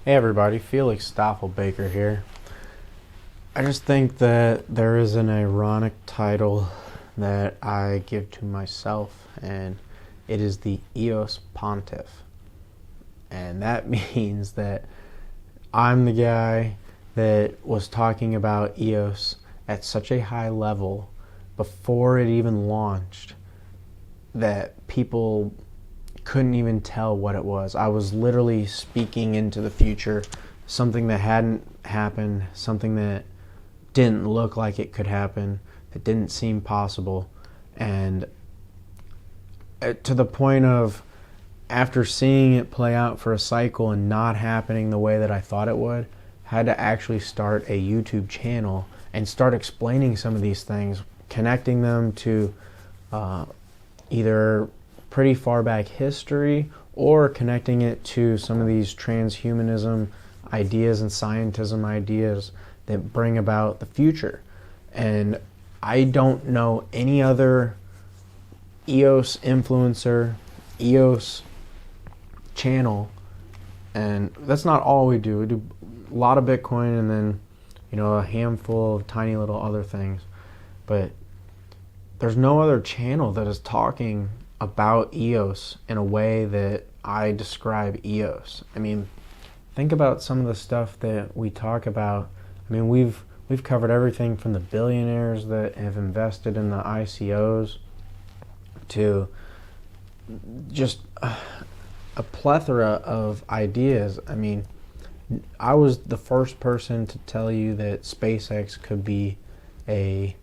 Hey everybody, Felix Staffelbaker here. I just think that there is an ironic title that I give to myself, and it is the EOS pontiff. And that means that I'm the guy that was talking about EOS at such a high level before it even launched that people couldn't even tell what it was. I was literally speaking into the future, something that hadn't happened, something that didn't look like it could happen, that didn't seem possible. And to the point of, after seeing it play out for a cycle and not happening the way that I thought it would, had to actually start a YouTube channel and start explaining some of these things, connecting them to either pretty far back history or connecting it to some of these transhumanism ideas and scientism ideas that bring about the future. And I don't know any other EOS influencer, EOS channel, and that's not all we do. We do a lot of Bitcoin and then, a handful of tiny little other things. But there's no other channel that is talking about EOS in a way that I describe EOS. I mean, think about some of the stuff that we talk about. I mean, we've covered everything from the billionaires that have invested in the ICOs to just a plethora of ideas. I mean, I was the first person to tell you that SpaceX could be a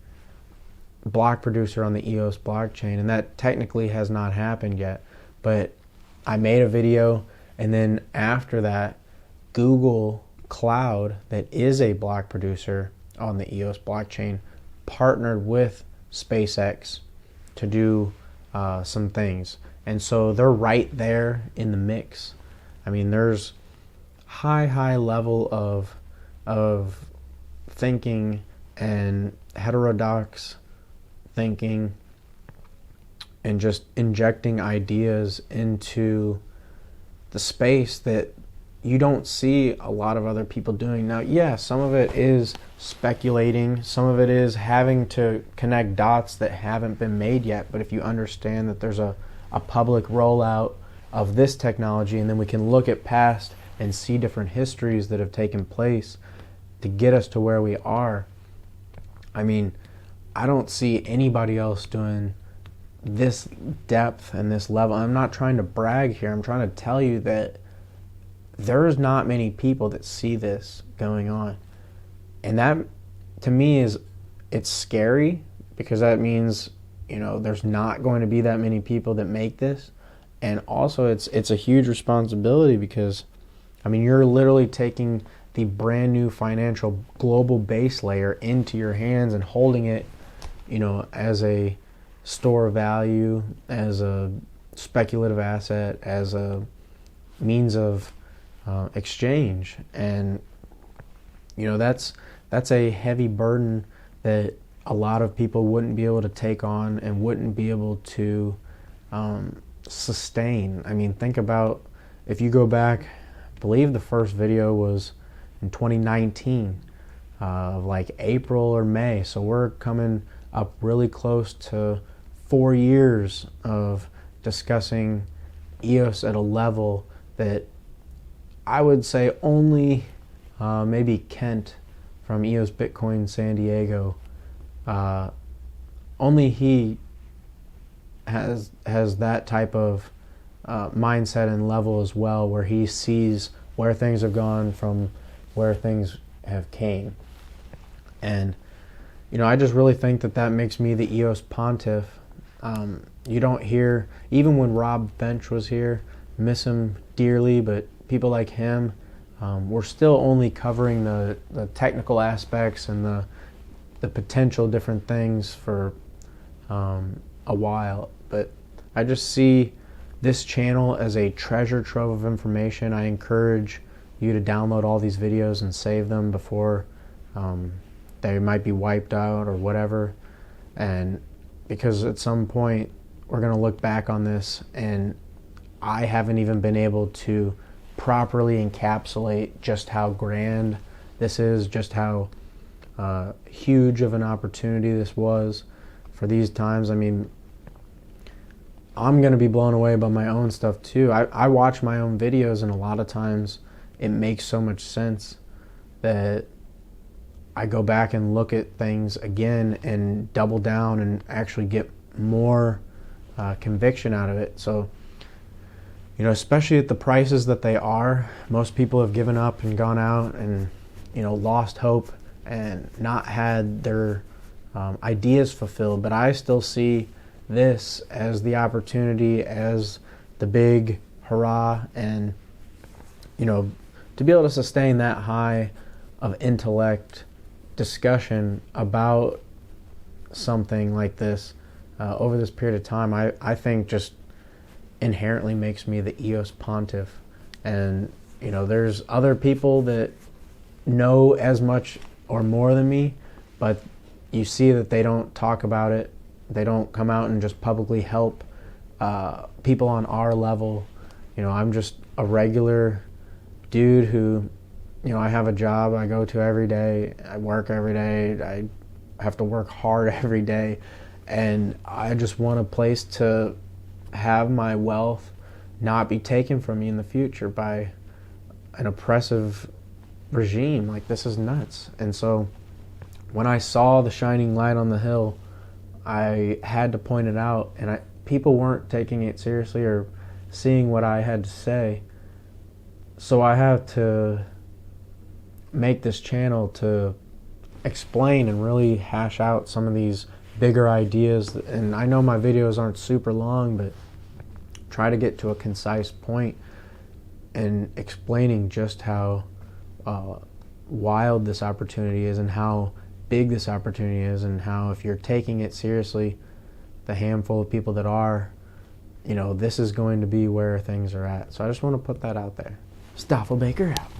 block producer on the EOS blockchain, and that technically has not happened yet. But I made a video, and then after that, Google Cloud, that is a block producer on the EOS blockchain, partnered with SpaceX to do some things. And so they're right there in the mix. I mean, there's high level of thinking and heterodox thinking and just injecting ideas into the space that you don't see a lot of other people doing. Now, yeah, some of it is speculating, some of it is having to connect dots that haven't been made yet, but if you understand that there's a public rollout of this technology, and then we can look at past and see different histories that have taken place to get us to where we are. I mean, I don't see anybody else doing this depth and this level. I'm not trying to brag here. I'm trying to tell you that there's not many people that see this going on. And that, to me, it's scary, because that means, there's not going to be that many people that make this. And also it's a huge responsibility, because, I mean, you're literally taking the brand new financial global base layer into your hands and holding it, as a store of value, as a speculative asset, as a means of exchange. And that's a heavy burden that a lot of people wouldn't be able to take on and wouldn't be able to sustain. I mean, think about, if you go back, I believe the first video was in 2019, like April or May, so we're coming up really close to 4 years of discussing EOS at a level that I would say only maybe Kent from EOS Bitcoin San Diego, only he has that type of mindset and level as well, where he sees where things have gone from where things have came. And I just really think that makes me the EOS pontiff. You don't hear, even when Rob Bench was here, miss him dearly, but people like him, we're still only covering the technical aspects and the potential different things for a while. But I just see this channel as a treasure trove of information. I encourage you to download all these videos and save them before they might be wiped out or whatever. And because at some point we're going to look back on this, and I haven't even been able to properly encapsulate just how grand this is, just how huge of an opportunity this was for these times. I mean, I'm going to be blown away by my own stuff too. I watch my own videos, and a lot of times it makes so much sense that I go back and look at things again and double down and actually get more conviction out of it. So, you know, especially at the prices that they are, most people have given up and gone out and, you know, lost hope and not had their ideas fulfilled. But I still see this as the opportunity, as the big hurrah, and, you know, to be able to sustain that high of intellect discussion about something like this over this period of time, I think just inherently makes me the EOS pontiff. And, you know, there's other people that know as much or more than me, but you see that they don't talk about it. They don't come out and just publicly help people on our level. You know, I'm just a regular dude who, you know, I have a job I go to every day. I work every day. I have to work hard every day. And I just want a place to have my wealth not be taken from me in the future by an oppressive regime. Like, this is nuts. And so when I saw the shining light on the hill, I had to point it out, and people weren't taking it seriously or seeing what I had to say. So I have to make this channel to explain and really hash out some of these bigger ideas. And I know my videos aren't super long, but try to get to a concise point and explaining just how wild this opportunity is and how big this opportunity is, and how if you're taking it seriously, the handful of people that are, you know, this is going to be where things are at. So I just want to put that out there. Stoffel Baker out.